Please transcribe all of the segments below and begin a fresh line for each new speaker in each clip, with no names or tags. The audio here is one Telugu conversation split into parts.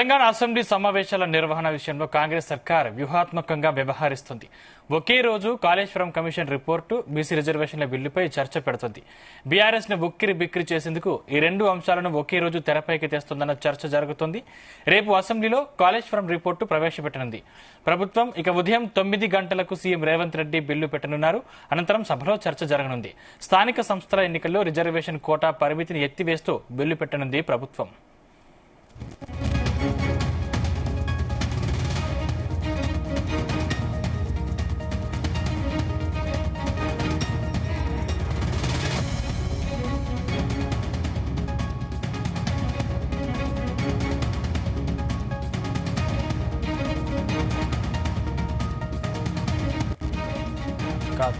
తెలంగాణ అసెంబ్లీ సమావేశాల నిర్వహణ విషయంలో కాంగ్రెస్ సర్కార్ వ్యూహాత్మకంగా వ్యవహరిస్తుంది. ఒకే రోజు కాళేశ్వరం కమిషన్ రిపోర్టు, బీసీ రిజర్వేషన్ల బిల్లుపై చర్చ పెడుతుంది. బీఆర్ఎస్ ను ఉక్కిరి బిక్కిరి చేసేందుకు ఈ రెండు అంశాలను ఒకే రోజు తెరపైకి తెస్తుందన్న చర్చ జరుగుతుంది. రేపు అసెంబ్లీలో కాళేశ్వరం రిపోర్టు ప్రవేశపెట్టనుంది. ప్రభుత్వం ఇక ఉదయం 9 గంటలకు సీఎం రేవంత్ రెడ్డి బిల్లు పెట్టనున్నారు. అనంతరం సభలో చర్చ జరగనుంది. స్థానిక సంస్థల ఎన్నికల్లో రిజర్వేషన్ కోటా పరిమితిని ఎత్తివేస్తూ బిల్లు పెట్టనుంది ప్రభుత్వం.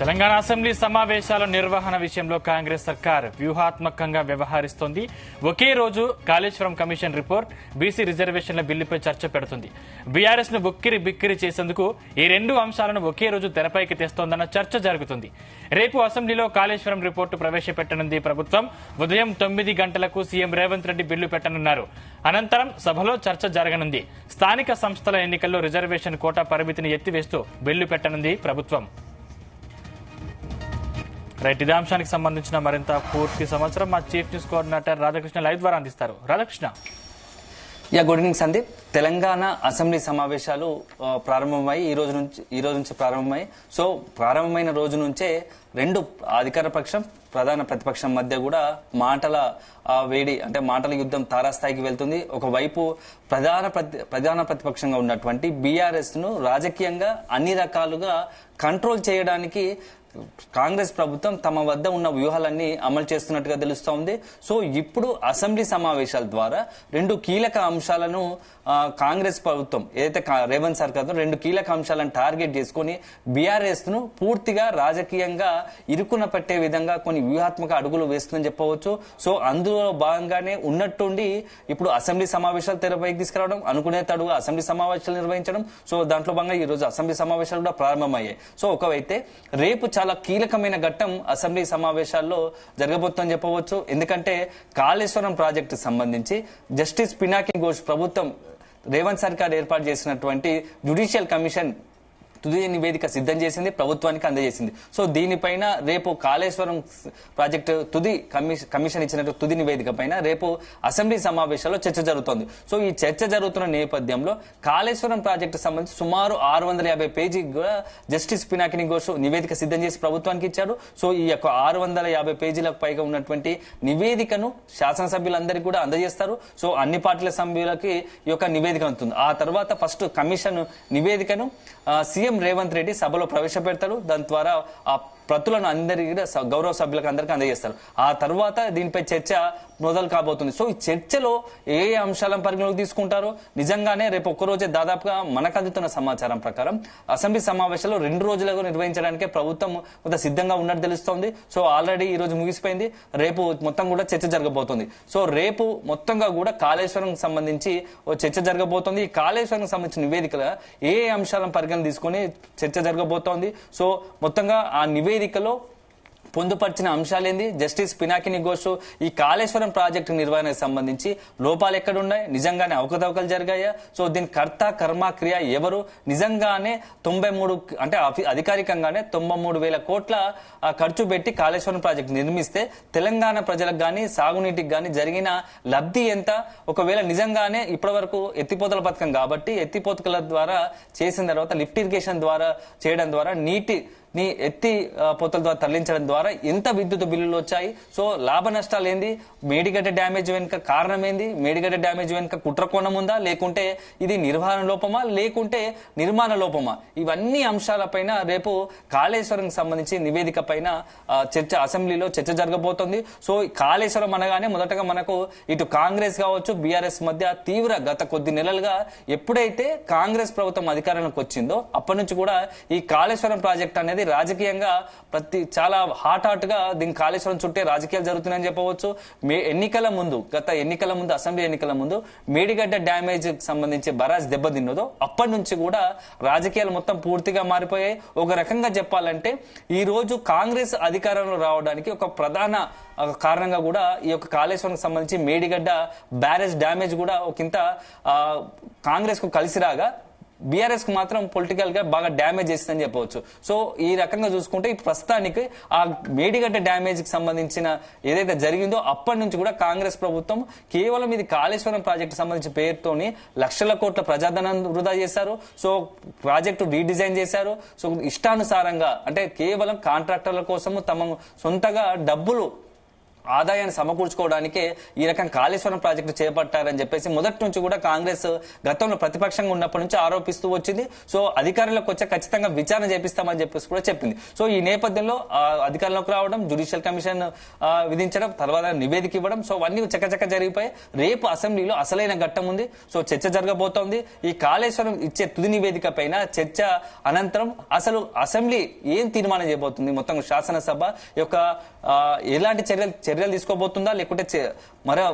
తెలంగాణ అసెంబ్లీ సమావేశాల నిర్వహణ విషయంలో కాంగ్రెస్ సర్కార్ వ్యూహాత్మకంగా వ్యవహరిస్తోంది. ఒకే రోజు కాళేశ్వరం కమిషన్ రిపోర్ట్, బీసీ రిజర్వేషన్ల బిల్లుపై చర్చ పెడుతుంది. బీఆర్ఎస్ ను ఉక్కిరి బిక్కిరి చేసేందుకు ఈ రెండు అంశాలను ఒకే రోజు తెరపైకి తెస్తోందన్న చర్చ జరుగుతుంది. రేపు అసెంబ్లీలో కాళేశ్వరం రిపోర్టు ప్రవేశపెట్టనుంది ప్రభుత్వం. ఉదయం 9 గంటలకు సీఎం రేవంత్ రెడ్డి బిల్లు పెట్టనున్నారు. అనంతరం సభలో చర్చ జరగనుంది. స్థానిక సంస్థల ఎన్నికల్లో రిజర్వేషన్ కోటా పరిమితిని ఎత్తివేస్తూ బిల్లు పెట్టనుంది ప్రభుత్వం. రైట్, ఇదే అంశానికి సంబంధించిన మరింత పూర్తి సమాచారం మా chief news coordinator Radhakrishna live ద్వారా అందిస్తారు. Radhakrishna.
Good evening Sandeep. Telangana assembly సమావేశాలు ప్రారంభమై ఈ రోజు నుంచి ప్రారంభమై ప్రారంభమైన రోజు నుంచే రెండు అధికార పక్షం, ప్రధాన ప్రతిపక్షం మధ్య కూడా మాటల వేడి, అంటే మాటల యుద్ధం తారాస్థాయికి వెళ్తుంది. ఒకవైపు ప్రధాన ప్రతిపక్షంగా ఉన్నటువంటి బీఆర్ఎస్ ను రాజకీయంగా అన్ని రకాలుగా కంట్రోల్ చేయడానికి కాంగ్రెస్ ప్రభుత్వం తమ వద్ద ఉన్న వ్యూహాలన్నీ అమలు చేస్తున్నట్టుగా తెలుస్తోంది. సో ఇప్పుడు అసెంబ్లీ సమావేశాల ద్వారా రెండు కీలక అంశాలను కాంగ్రెస్ ప్రభుత్వం ఏదైతే రేవంత్ సర్కార్ రెండు కీలక అంశాలను టార్గెట్ చేసుకుని బీఆర్ఎస్ ను పూర్తిగా రాజకీయంగా ఇరుకున పెట్టే విధంగా కొన్ని వ్యూహాత్మక అడుగులు వేస్తుందని చెప్పవచ్చు. సో అందులో భాగంగానే ఉన్నట్టుండి ఇప్పుడు అసెంబ్లీ సమావేశాలు తెరపైకి తీసుకురావడం, అనుకునే తడుగా అసెంబ్లీ సమావేశాలు నిర్వహించడం. సో దాంట్లో భాగంగా ఈ రోజు అసెంబ్లీ సమావేశాలు కూడా ప్రారంభమయ్యాయి. సో ఒకవైతే రేపు చాలా కీలకమైన ఘట్టం అసెంబ్లీ సమావేశాల్లో జరగబోతుందని చెప్పవచ్చు. ఎందుకంటే కాళేశ్వరం ప్రాజెక్టు సంబంధించి జస్టిస్ పినాకి ఘోష్ ప్రభుత్వం రేవంత్ సర్కార్ ఏర్పాటు చేసినటువంటి జ్యుడిషియల్ కమిషన్ తుది నివేదిక సిద్ధం చేసింది, ప్రభుత్వానికి అందజేసింది. సో దీనిపైన రేపు కాళేశ్వరం ప్రాజెక్టు కమిషన్ ఇచ్చినట్టు తుది నివేదిక పైన రేపు అసెంబ్లీ సమావేశాల్లో చర్చ జరుగుతోంది. సో ఈ చర్చ జరుగుతున్న నేపథ్యంలో కాళేశ్వరం ప్రాజెక్టు సంబంధించి సుమారు 650 పేజీ జస్టిస్ పినాకిని ఘోష్ నివేదిక సిద్ధం చేసి ప్రభుత్వానికి ఇచ్చారు. సో ఈ యొక్క 650 పేజీలకు పైగా ఉన్నటువంటి నివేదికను శాసనసభ్యులందరికీ కూడా అందజేస్తారు. సో అన్ని పార్టీల సభ్యులకి ఈ యొక్క నివేదిక ఉంటుంది. ఆ తర్వాత ఫస్ట్ కమిషన్ నివేదికను సీఎం రేవంత్ రెడ్డి సభలో ప్రవేశపెడతారు. దాని ద్వారా ఆ ప్రతులను అందరికీ గౌరవ సభ్యులకు అందరికీ అందజేస్తారు. ఆ తర్వాత దీనిపై చర్చ మొదలు కాబోతుంది. సో ఈ చర్చలో ఏ అంశాలను పరిగణలోకి తీసుకుంటారో నిజంగానే రేపు ఒక్కరోజే దాదాపుగా మనకు అందుతున్న సమాచారం ప్రకారం అసెంబ్లీ సమావేశాలు 2 రోజులుగా నిర్వహించడానికే ప్రభుత్వం కొంత సిద్ధంగా ఉన్నట్టు తెలుస్తోంది. సో ఆల్రెడీ ఈ రోజు ముగిసిపోయింది, రేపు మొత్తం కూడా చర్చ జరగబోతుంది. సో రేపు మొత్తంగా కూడా కాళేశ్వరం సంబంధించి చర్చ జరగబోతోంది. ఈ కాళేశ్వరం సంబంధించిన నివేదికల ఏ అంశాలను పరిగణన తీసుకుని చర్చ జరగబోతోంది. సో మొత్తంగా ఆ నివేదికలో పొందుపరిచిన అంశాలేంది, జస్టిస్ పినాకిని ఘోష్ ఈ కాళేశ్వరం ప్రాజెక్టు నిర్వహణకు సంబంధించి లోపాలు ఎక్కడున్నాయి, నిజంగానే అవకతవకలు జరిగాయా, సో దీని కర్త కర్మ క్రియ ఎవరు, నిజంగానే 93 అంటే అధికారికంగానే 93,000 కోట్ల ఖర్చు పెట్టి కాళేశ్వరం ప్రాజెక్టు నిర్మిస్తే తెలంగాణ ప్రజలకు గానీ సాగునీటికి గానీ జరిగిన లబ్ధి ఎంత, ఒకవేళ నిజంగానే ఇప్పటి వరకు ఎత్తిపోతల పథకం కాబట్టి ఎత్తిపోతల ద్వారా చేసిన తర్వాత లిఫ్ట్ ఇరిగేషన్ ద్వారా చేయడం ద్వారా నీటిని ఎత్తి పోతల ద్వారా తరలించడం ద్వారా ఎంత విద్యుత్ బిల్లులు వచ్చాయి, సో లాభ నష్టాలు ఏంది, మేడిగడ్డ డ్యామేజ్ వెనుక కారణం ఏంది, మేడిగడ్డ డ్యామేజ్ వెనుక కుట్రకోణం ఉందా, లేకుంటే ఇది నిర్వహణ లోపమా, లేకుంటే నిర్మాణ లోపమా, ఇవన్నీ అంశాలపైన రేపు కాళేశ్వరం సంబంధించి నివేదిక పైన అసెంబ్లీలో చర్చ జరగబోతోంది. సో కాళేశ్వరం అనగానే మొదటగా మనకు ఇటు కాంగ్రెస్ కావచ్చు బీఆర్ఎస్ మధ్య తీవ్ర గత కొద్ది నెలలుగా ఎప్పుడైతే కాంగ్రెస్ ప్రభుత్వం అధికారంలోకి వచ్చిందో అప్పటి నుంచి కూడా ఈ కాళేశ్వరం ప్రాజెక్ట్ అనేది రాజకీయంగా చాలా హాట్ గా దీని కాళేశ్వరం చుట్టే రాజకీయాలు జరుగుతున్నాయని చెప్పవచ్చు. గత ఎన్నికల ముందు అసెంబ్లీ ఎన్నికల ముందు మేడిగడ్డ డ్యామేజ్ సంబంధించి బరాజ్ దెబ్బతిన్నదో అప్పటి నుంచి కూడా రాజకీయాలు మొత్తం పూర్తిగా మారిపోయాయి. ఒక రకంగా చెప్పాలంటే ఈ రోజు కాంగ్రెస్ అధికారంలో రావడానికి ఒక ప్రధాన కారణంగా కూడా ఈ యొక్క కాళేశ్వరం సంబంధించి మేడిగడ్డ బ్యారేజ్ డ్యామేజ్ కూడా ఒకంత కాంగ్రెస్ కు కలిసి రాగా బీఆర్ఎస్ కు మాత్రం పొలిటికల్ గా బాగా డ్యామేజ్ చేస్తుందని చెప్పవచ్చు. సో ఈ రకంగా చూసుకుంటే ప్రస్తుతానికి ఆ మేడిగడ్డ డ్యామేజ్ కి సంబంధించిన ఏదైతే జరిగిందో అప్పటి నుంచి కూడా కాంగ్రెస్ ప్రభుత్వం కేవలం ఇది కాళేశ్వరం ప్రాజెక్టు సంబంధించిన పేరుతోని లక్షల కోట్ల ప్రజాధనం వృధా చేశారు. సో ప్రాజెక్టు రీడిజైన్ చేశారు. సో ఇష్టానుసారంగా అంటే కేవలం కాంట్రాక్టర్ల కోసము తమ సొంతగా డబ్బులు ఆదాయాన్ని సమకూర్చుకోవడానికే ఈ రకం కాళేశ్వరం ప్రాజెక్టు చేపట్టారని చెప్పేసి మొదటి నుంచి కూడా కాంగ్రెస్ గతంలో ప్రతిపక్షంగా ఉన్నప్పటి నుంచి ఆరోపిస్తూ వచ్చింది. సో అధికారంలోకి వచ్చే ఖచ్చితంగా విచారణ చేపిస్తామని చెప్పేసి కూడా చెప్పింది. సో ఈ నేపథ్యంలో అధికారంలోకి రావడం, జ్యుడిషియల్ కమిషన్ విధించడం, తర్వాత నివేదిక ఇవ్వడం, సో అవన్నీ చకచక జరిగిపోయి రేపు అసెంబ్లీలో అసలైన ఘట్టం ఉంది. సో చర్చ జరగబోతోంది. ఈ కాళేశ్వరం ఇచ్చే తుది నివేదిక పైన చర్చ అనంతరం అసలు అసెంబ్లీ ఏం తీర్మానం చేయబోతుంది, మొత్తం శాసనసభ యొక్క ఎలాంటి చర్యలు తీసుకోబోతుందా, లేకుంటే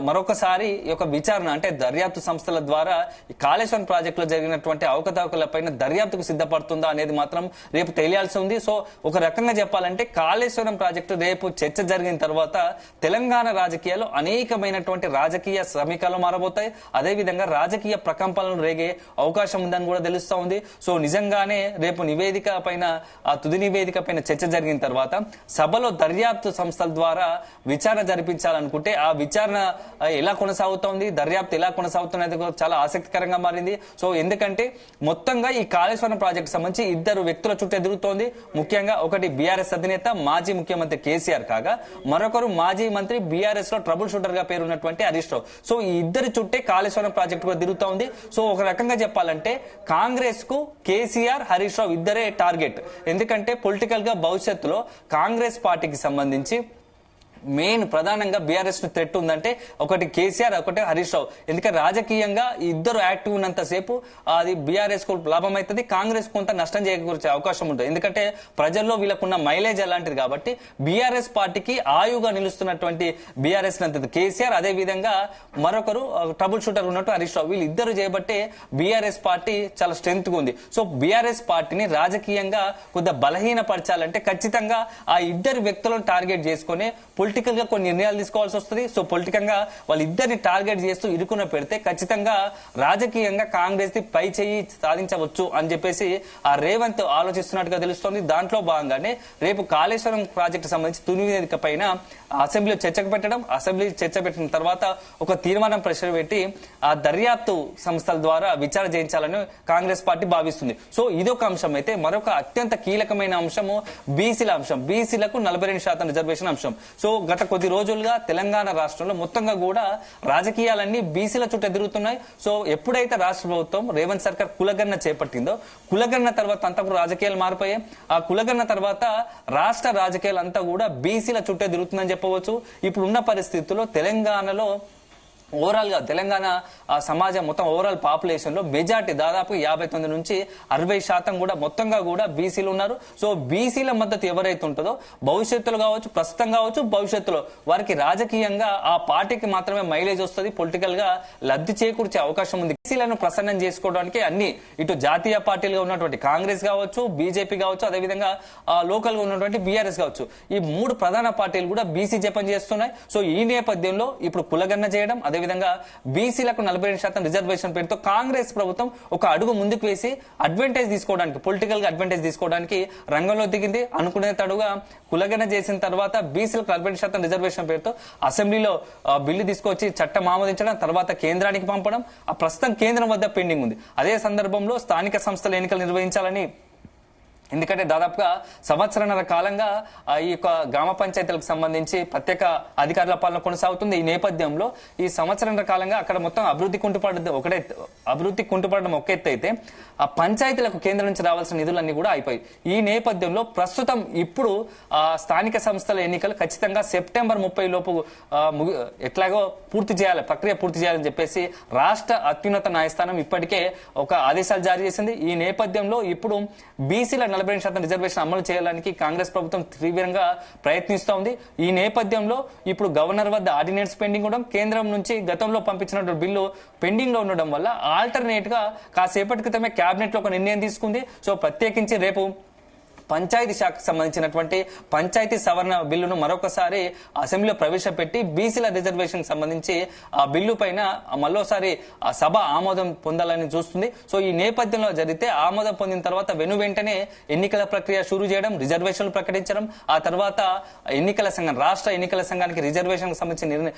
మరొకసారి ఈ యొక్క విచారణ అంటే దర్యాప్తు సంస్థల ద్వారా ఈ కాళేశ్వరం ప్రాజెక్టులో జరిగినటువంటి అవకతవకలపైన దర్యాప్తుకు సిద్ధపడుతుందా అనేది మాత్రం రేపు తెలియాల్సి ఉంది. సో ఒక రకంగా చెప్పాలంటే కాళేశ్వరం ప్రాజెక్టు రేపు చర్చ జరిగిన తర్వాత తెలంగాణ రాజకీయాలు అనేకమైనటువంటి రాజకీయ సమీకరణలు మారబోతాయి. అదేవిధంగా రాజకీయ ప్రకంపనలు రేగే అవకాశం ఉందని కూడా తెలుస్తా ఉంది. సో నిజంగానే రేపు నివేదిక పైన ఆ తుది నివేదిక పైన చర్చ జరిగిన తర్వాత సభలో దర్యాప్తు సంస్థల ద్వారా విచారణ జరిపించాలనుకుంటే ఆ విచారణ ఎలా కొనసాగుతోంది, దర్యాప్తు ఎలా కొనసాగుతుంది అనేది చాలా ఆసక్తికరంగా మారింది. సో ఎందుకంటే మొత్తంగా ఈ కాళేశ్వరం ప్రాజెక్టు సంబంధించి ఇద్దరు వ్యక్తుల చుట్టూ ఎదుగుతోంది. ముఖ్యంగా ఒకటి బీఆర్ఎస్ అధినేత మాజీ ముఖ్యమంత్రి కేసీఆర్ కాగా మరొకరు మాజీ మంత్రి బీఆర్ఎస్ లో ట్రబుల్ షూటర్ గా పేరున్నటువంటి హరీష్ రావు. సో ఈ ఇద్దరి చుట్టే కాళేశ్వరం ప్రాజెక్టు కూడా తిరుగుతా ఉంది. సో ఒక రకంగా చెప్పాలంటే కాంగ్రెస్ కు కేసీఆర్, హరీష్ రావు ఇద్దరే టార్గెట్. ఎందుకంటే పొలిటికల్ గా భవిష్యత్తులో కాంగ్రెస్ పార్టీకి సంబంధించి మెయిన్ ప్రధానంగా బీఆర్ఎస్ థ్రెట్ ఉందంటే ఒకటి కేసీఆర్, ఒకటి హరీష్ రావు. ఎందుకంటే రాజకీయంగా ఇద్దరు యాక్టివ్ ఉన్నంతసేపు అది బీఆర్ఎస్ కు లాభం అవుతుంది, కాంగ్రెస్ కొంత నష్టం చేకూర్చే అవకాశం ఉంటుంది. ఎందుకంటే ప్రజల్లో వీళ్ళకున్న మైలేజ్ అలాంటిది కాబట్టి బీఆర్ఎస్ పార్టీకి ఆయుగా నిలుస్తున్నటువంటి బీఆర్ఎస్ కేసీఆర్, అదే విధంగా మరొకరు ట్రబుల్ షూటర్ ఉన్నట్టు హరీష్ రావు. వీళ్ళిద్దరు చేయబట్టే బీఆర్ఎస్ పార్టీ చాలా స్ట్రెంత్ ఉంది. సో బీఆర్ఎస్ పార్టీని రాజకీయంగా కొద్దిగా బలహీనపరచాలంటే ఖచ్చితంగా ఆ ఇద్దరు వ్యక్తులను టార్గెట్ చేసుకుని పొలిటికల్ గా కొన్ని నిర్ణయాలు తీసుకోవాల్సి వస్తుంది. సో పొలిటికల్ గా వాళ్ళిద్దరిని టార్గెట్ చేస్తూ ఇరుకున పెడితే ఖచ్చితంగా రాజకీయంగా కాంగ్రెస్ ది పై చేయి సాధించవచ్చు అని చెప్పేసి ఆ రేవంత్ ఆలోచిస్తున్నట్టుగా తెలుస్తోంది. దాంట్లో భాగంగానే రేపు కాళేశ్వరం ప్రాజెక్టు సంబంధించి తుది నివేదిక పైన అసెంబ్లీలో చర్చకు పెట్టడం, అసెంబ్లీ చర్చ పెట్టిన తర్వాత ఒక తీర్మానం ప్రవేశపెట్టి ఆ దర్యాప్తు సంస్థల ద్వారా విచారణ చేయించాలని కాంగ్రెస్ పార్టీ భావిస్తుంది. సో ఇదొక అంశం. అయితే మరొక అత్యంత కీలకమైన అంశము బీసీల అంశం. బీసీలకు 42% రిజర్వేషన్ అంశం. సో గత కొద్ది రోజులుగా తెలంగాణ రాష్ట్రంలో మొత్తంగా కూడా రాజకీయాలన్నీ బీసీల చుట్టూ ఎదురుతున్నాయి. సో ఎప్పుడైతే రాష్ట్ర ప్రభుత్వం రేవంత్ సర్కార్ కులగణన చేపట్టిందో కులగణన తర్వాత అంతా కూడా రాజకీయాలు మారిపోయాయి. ఆ కులగణన తర్వాత రాష్ట్ర రాజకీయాలు అంతా కూడా బీసీల చుట్టూ ఎదురుతుందని చెప్పవచ్చు. ఇప్పుడున్న పరిస్థితుల్లో తెలంగాణలో ఓవరాల్ గా తెలంగాణ సమాజం మొత్తం ఓవరాల్ పాపులేషన్ లో మెజార్టీ దాదాపు 59 నుంచి 60% కూడా మొత్తంగా కూడా బీసీలు ఉన్నారు. సో బీసీల మద్దతు ఎవరైతే ఉంటుందో భవిష్యత్తులో కావచ్చు, ప్రస్తుతం కావచ్చు, భవిష్యత్తులో వారికి రాజకీయంగా ఆ పార్టీకి మాత్రమే మైలేజ్ వస్తుంది, పొలిటికల్ గా లబ్ధి చేకూర్చే అవకాశం ఉంది. బీసీలను ప్రసన్నం చేసుకోవడానికి అన్ని ఇటు జాతీయ పార్టీలుగా ఉన్నటువంటి కాంగ్రెస్ కావచ్చు, బీజేపీ కావచ్చు, అదేవిధంగా లోకల్ గా ఉన్నటువంటి బీఆర్ఎస్ కావచ్చు, ఈ మూడు ప్రధాన పార్టీలు కూడా బీసీ జపం చేస్తున్నాయి. సో ఈ నేపథ్యంలో ఇప్పుడు కులగణన చేయడం, అదేవిధంగా బీసీలకు 42% రిజర్వేషన్ పేరుతో కాంగ్రెస్ ప్రభుత్వం ఒక అడుగు ముందుకు వేసి అడ్వాంటేజ్ తీసుకోవడానికి, పొలిటికల్ గా అడ్వాంటేజ్ తీసుకోవడానికి రంగంలో దిగింది. అనుకునే తడుగా కులగణన చేసిన తర్వాత బీసీలకు 40% రిజర్వేషన్ పేరుతో అసెంబ్లీలో బిల్లు తీసుకొచ్చి చట్టం ఆమోదించడం, తర్వాత కేంద్రానికి పంపడం ఆ ప్రస్తుతం కేంద్రం వద్ద పెండింగ్ ఉంది. అదే సందర్భంలో స్థానిక సంస్థల ఎన్నికలు నిర్వహించాలని, ఎందుకంటే దాదాపుగా సంవత్సరాల కాలంగా ఈ యొక్క గ్రామ పంచాయతీలకు సంబంధించి ప్రత్యేక అధికారుల పాలన కొనసాగుతుంది. ఈ నేపథ్యంలో ఈ సంవత్సరాల కాలంగా అక్కడ మొత్తం అభివృద్ధి కుంటుపడడం ఒక ఎత్తు అయితే ఆ పంచాయతీలకు కేంద్రం నుంచి రావాల్సిన నిధులన్నీ కూడా అయిపోయి. ఈ నేపథ్యంలో ప్రస్తుతం ఇప్పుడు స్థానిక సంస్థల ఎన్నికలు ఖచ్చితంగా సెప్టెంబర్ 30 లోపు ఎట్లాగో ప్రక్రియ పూర్తి చేయాలని చెప్పేసి రాష్ట్ర అత్యున్నత న్యాయస్థానం ఇప్పటికే ఒక ఆదేశాలు జారీ చేసింది. ఈ నేపథ్యంలో ఇప్పుడు బీసీల 42% రిజర్వేషన్ అమలు చేయడానికి కాంగ్రెస్ ప్రభుత్వం తీవ్రంగా ప్రయత్నిస్తోంది. ఈ నేపథ్యంలో ఇప్పుడు గవర్నర్ వద్ద ఆర్డినెన్స్ పెండింగ్ ఉండడం, కేంద్రం నుంచి గతంలో పంపించినటువంటి బిల్లు పెండింగ్ లో ఉండడం వల్ల ఆల్టర్నేట్ గా కాసేపటి క్రితమే కేబినెట్ లో ఒక నిర్ణయం తీసుకుంది. సో ప్రత్యేకించి రేపు పంచాయతీ శాఖకు సంబంధించినటువంటి పంచాయతీ సవరణ బిల్లును మరొకసారి అసెంబ్లీలో ప్రవేశపెట్టి బీసీల రిజర్వేషన్ సంబంధించి ఆ బిల్లు పైన మరోసారి సభ ఆమోదం పొందాలని చూస్తుంది. సో ఈ నేపథ్యంలో జరిగితే ఆమోదం పొందిన తర్వాత వెంటనే ఎన్నికల ప్రక్రియ షురూ చేయడం, రిజర్వేషన్లు ప్రకటించడం, ఆ తర్వాత ఎన్నికల సంఘం రాష్ట్ర ఎన్నికల సంఘానికి రిజర్వేషన్ సంబంధించి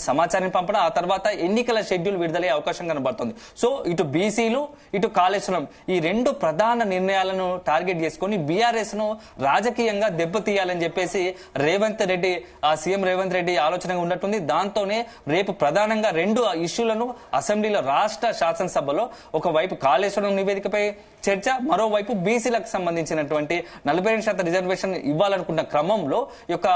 సమాచారాన్ని పంపడం, ఆ తర్వాత ఎన్నికల షెడ్యూల్ విడుదలయ్యే అవకాశం కనబడుతుంది. సో ఇటు బీసీలు ఇటు కాళేశ్వరం ఈ రెండు ప్రధాన నిర్ణయాలను టార్గెట్ చేసుకుని బీఆర్ఎస్ ను రాజకీయంగా దెబ్బతీయాలని చెప్పేసి సీఎం రేవంత్ రెడ్డి ఆలోచనగా ఉన్నట్టుంది. దాంతోనే రేపు ప్రధానంగా రెండు ఇష్యూలను అసెంబ్లీలో రాష్ట్ర శాసనసభలో ఒకవైపు కాళేశ్వరం నివేదికపై చర్చ, మరోవైపు బీసీలకు సంబంధించినటువంటి 42% రిజర్వేషన్ ఇవ్వాలనుకున్న క్రమంలో యొక్క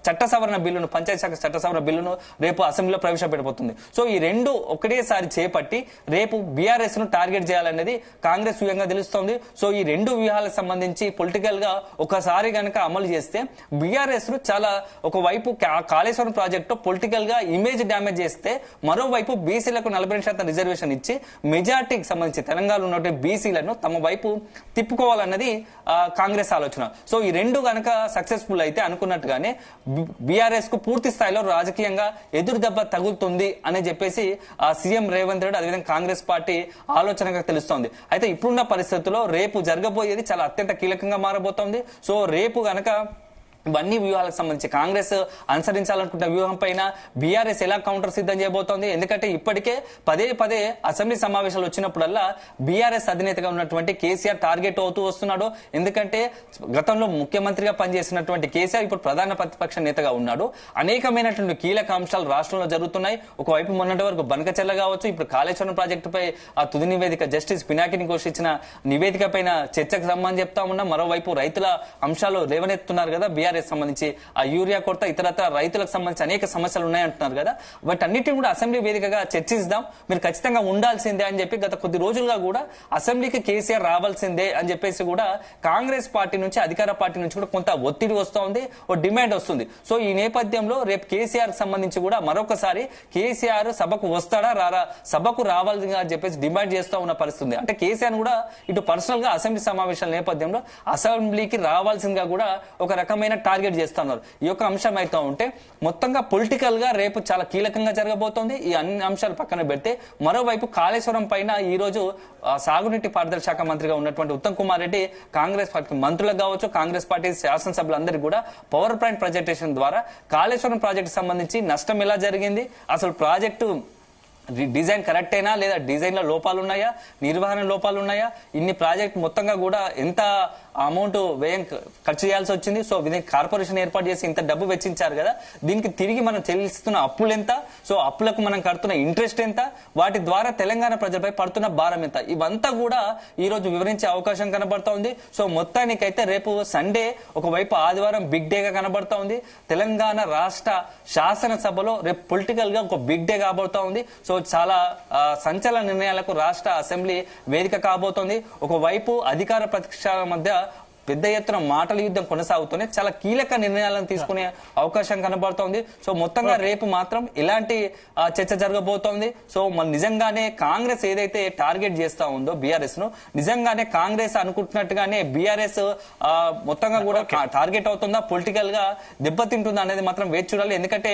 చట్ట సవరణ బిల్లును పంచాయతీ శాఖ చట్ట సవరణ బిల్లును రేపు అసెంబ్లీలో ప్రవేశపెట్టబోతుంది. సో ఈ రెండు ఒకటేసారి చేపట్టి రేపు బీఆర్ఎస్ ను టార్గెట్ చేయాలనేది కాంగ్రెస్ వ్యూహంగా తెలుస్తోంది. సో ఈ రెండు వ్యూహాలకు సంబంధించి పొలిటికల్ గా ఒకసారి గనక అమలు చేస్తే బీఆర్ఎస్ ను చాలా ఒకవైపు కాళేశ్వరం ప్రాజెక్టు పొలిటికల్ గా ఇమేజ్ డ్యామేజ్ చేస్తే, మరోవైపు బీసీలకు 42% రిజర్వేషన్ ఇచ్చి మెజార్టీకి సంబంధించి తెలంగాణలో ఉన్నటువంటి బీసీలను తమ వైపు తిప్పుకోవాలన్నది కాంగ్రెస్ ఆలోచన. సో ఈ రెండు గనక సక్సెస్ఫుల్ అయితే అనుకున్నట్టుగానే బీఆర్ఎస్ కు పూర్తి స్థాయిలో రాజకీయంగా ఎదురు దెబ్బ తగులుతుంది అని చెప్పేసి సీఎం రేవంత్ రెడ్డి అదేవిధంగా కాంగ్రెస్ పార్టీ ఆలోచనగా తెలుస్తోంది. అయితే ఇప్పుడున్న పరిస్థితుల్లో రేపు జరగబోయేది చాలా అత్యంత కీలకంగా మారబోతోంది. సో రేపు గనక ఇవన్నీ వ్యూహాలకు సంబంధించి కాంగ్రెస్ అనుసరించాలనుకుంటున్న వ్యూహం పైన బీఆర్ఎస్ ఎలా కౌంటర్ సిద్ధం చేయబోతోంది. ఎందుకంటే ఇప్పటికే పదే అసెంబ్లీ సమావేశాలు వచ్చినప్పుడల్లా బీఆర్ఎస్ అధినేతగా ఉన్నటువంటి కేసీఆర్ టార్గెట్ అవుతూ వస్తున్నాడు. ఎందుకంటే గతంలో ముఖ్యమంత్రిగా పనిచేసినటువంటి కేసీఆర్ ఇప్పుడు ప్రధాన ప్రతిపక్ష నేతగా ఉన్నాడు. అనేకమైనటువంటి కీలక అంశాలు రాష్ట్రంలో జరుగుతున్నాయి. ఒకవైపు మొన్నటి వరకు బనకచెర్ల కావచ్చు, ఇప్పుడు కాళేశ్వరం ప్రాజెక్టుపై ఆ తుది నివేదిక జస్టిస్ పినాకిని ఘోష్ ఇచ్చిన నివేదిక పైన చర్చకు సంబంధం చెప్తా ఉన్నాం. మరోవైపు రైతుల అంశాలు లేవనెత్తున్నారు కదా బీఆర్ఎస్ సంబంధించి, ఆ యూరియా కొరత ఇతరత్ర రైతులకు సంబంధించి అనేక సమస్యలు ఉన్నాయంటున్నారు కదా. వాటన్నిటిని కూడా అసెంబ్లీ వేదికగా చర్చిద్దాం, మీరు ఖచ్చితంగా ఉండాల్సిందే అని చెప్పి గత కొద్ది రోజులుగా కూడా అసెంబ్లీకి కేసీఆర్ రావాల్సిందే అని చెప్పేసి కూడా కాంగ్రెస్ పార్టీ నుంచి అధికార పార్టీ నుంచి కూడా కొంత ఒత్తిడి వస్తోంది, ఓ డిమాండ్ వస్తుంది. సో ఈ నేపథ్యంలో రేపు కేసీఆర్ సంబంధించి కూడా మరొకసారి కేసీఆర్ సభకు వస్తాడా రారా, సభకు రావాల్సిందిగా అని చెప్పేసి డిమాండ్ చేస్తూ ఉన్న పరిస్థితి. అంటే కేసీఆర్ కూడా ఇటు పర్సనల్ గా అసెంబ్లీ సమావేశాల నేపథ్యంలో అసెంబ్లీకి రావాల్సిందిగా కూడా ఒక రకమైన టార్గెట్ చేస్తున్నారు. ఈ యొక్క అంశం అయితే ఉంటే మొత్తంగా పొలిటికల్ గా రేపు చాలా కీలకంగా జరగబోతోంది. ఈ అన్ని అంశాలు పక్కన పెడితే మరోవైపు కాళేశ్వరం పైన ఈ రోజు సాగునీటి పారుదల శాఖ మంత్రిగా ఉన్నటువంటి ఉత్తమ్ కుమార్ రెడ్డి కాంగ్రెస్ పార్టీ మంత్రులకు కావచ్చు, కాంగ్రెస్ పార్టీ శాసనసభ్యులందరికీ కూడా పవర్ పాయింట్ ప్రజెంటేషన్ ద్వారా కాళేశ్వరం ప్రాజెక్టు సంబంధించి నష్టం ఎలా జరిగింది, అసలు ప్రాజెక్టు డిజైన్ కరెక్టేనా లేదా డిజైన్ లో లోపాలు ఉన్నాయా, నిర్వహణ లోపాలు ఉన్నాయా, ఇన్ని ప్రాజెక్ట్ మొత్తంగా కూడా ఎంత అమౌంట్ వ్యయం ఖర్చు చేయాల్సి వచ్చింది, సో దీనికి కార్పొరేషన్ ఏర్పాటు చేసి ఇంత డబ్బు వెచ్చించారు కదా, దీనికి తిరిగి మనం చెల్లిస్తున్న అప్పులు ఎంత, సో అప్పులకు మనం కడుతున్న ఇంట్రెస్ట్ ఎంత, వాటి ద్వారా తెలంగాణ ప్రజలపై పడుతున్న భారం ఎంత, ఇవంతా కూడా ఈ రోజు వివరించే అవకాశం కనబడతా ఉంది. సో మొత్తానికైతే రేపు సండే ఒకవైపు ఆదివారం బిగ్ డేగా కనబడతా ఉంది. తెలంగాణ రాష్ట్ర శాసనసభలో రేపు పొలిటికల్ గా ఒక బిగ్ డే కాబోతా ఉంది. సో చాలా సంచలన నిర్ణయాలకు రాష్ట్ర అసెంబ్లీ వేదిక కాబోతోంది. ఒకవైపు అధికార ప్రతిపక్షాల మధ్య పెద్ద ఎత్తున మాటల యుద్ధం కొనసాగుతూనే చాలా కీలక నిర్ణయాలను తీసుకునే అవకాశం కనబడుతోంది. సో మొత్తంగా రేపు మాత్రం ఇలాంటి చర్చ జరగబోతోంది. సో మన నిజంగానే కాంగ్రెస్ ఏదైతే టార్గెట్ చేస్తా ఉందో బీఆర్ఎస్ ను, నిజంగానే కాంగ్రెస్ అనుకుంటున్నట్టుగానే బీఆర్ఎస్ మొత్తంగా కూడా టార్గెట్ అవుతుందా, పొలిటికల్ గా దెబ్బతింటుందా అనేది మాత్రం వేచి చూడాలి. ఎందుకంటే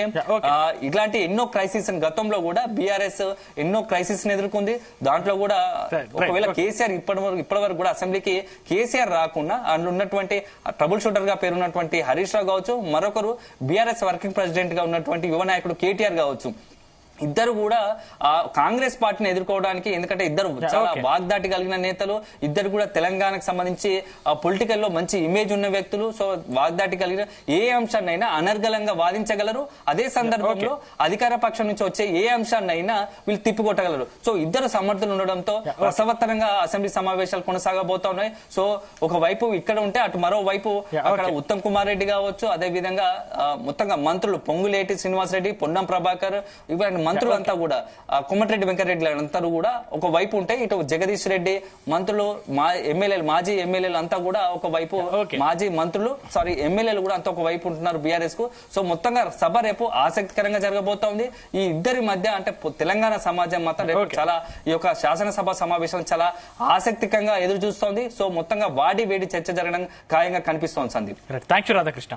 ఇలాంటి ఎన్నో క్రైసిస్ గతంలో కూడా బీఆర్ఎస్ ఎన్నో క్రైసిస్ ఎదుర్కొంది. దాంట్లో కూడా ఒకవేళ కేసీఆర్ ఇప్పటి వరకు కూడా అసెంబ్లీకి కేసీఆర్ రాకుండా ఉన్నటువంటి ట్రబుల్ షూటర్ గా పేరున్నటువంటి హరీష్ రావు కావచ్చు, మరొకరు బీఆర్ఎస్ వర్కింగ్ ప్రెసిడెంట్ గా ఉన్నటువంటి యువ నాయకుడు కేటీఆర్ కావచ్చు, ఇద్దరు కూడా కాంగ్రెస్ పార్టీని ఎదుర్కోవడానికి, ఎందుకంటే ఇద్దరు చాలా వాగ్దాటి కలిగిన నేతలు, ఇద్దరు కూడా తెలంగాణకు సంబంధించి పొలిటికల్ లో మంచి ఇమేజ్ ఉన్న వ్యక్తులు. సో వాగ్దాటి కలిగిన ఏ అంశాన్నైనా అనర్గళంగా వాదించగలరు. అదే సందర్భంలో అధికార పక్షం నుంచి వచ్చే ఏ అంశాన్నైనా వీళ్ళు తిప్పికొట్టగలరు. సో ఇద్దరు సమర్థులు ఉండడంతో రసవత్తరంగా అసెంబ్లీ సమావేశాలు కొనసాగబోతా ఉన్నాయి. సో ఒకవైపు ఇక్కడ ఉంటే అటు మరోవైపు అక్కడ ఉత్తమ్ కుమార్ రెడ్డి కావచ్చు, అదే విధంగా మొత్తంగా మంత్రులు పొంగులేటి శ్రీనివాస్ రెడ్డి, పొన్నం ప్రభాకర్, ఇవన్నీ మంత్రులు అంతా కూడా కోమటిరెడ్డి వెంకటరెడ్డి అంతా కూడా ఒక వైపు ఉంటే ఇటు జగదీష్ రెడ్డి మంత్రులు ఎమ్మెల్యేలు మాజీ ఎమ్మెల్యేలు అంతా కూడా ఒక వైపు మాజీ మంత్రులు ఎమ్మెల్యేలు కూడా అంతా ఒక వైపు ఉంటున్నారు బీఆర్ఎస్ కు. సో మొత్తంగా సభ రేపు ఆసక్తికరంగా జరగబోతోంది. ఈ ఇద్దరి మధ్య అంటే తెలంగాణ సమాజం మాత్రం రేపు చాలా ఈ యొక్క శాసనసభ సమావేశం చాలా ఆసక్తికంగా ఎదురు చూస్తోంది. సో మొత్తంగా వాడి వేడి చర్చ జరగడం ఖాయంగా కనిపిస్తోంది సందీప్.
Thank you Radhakrishna.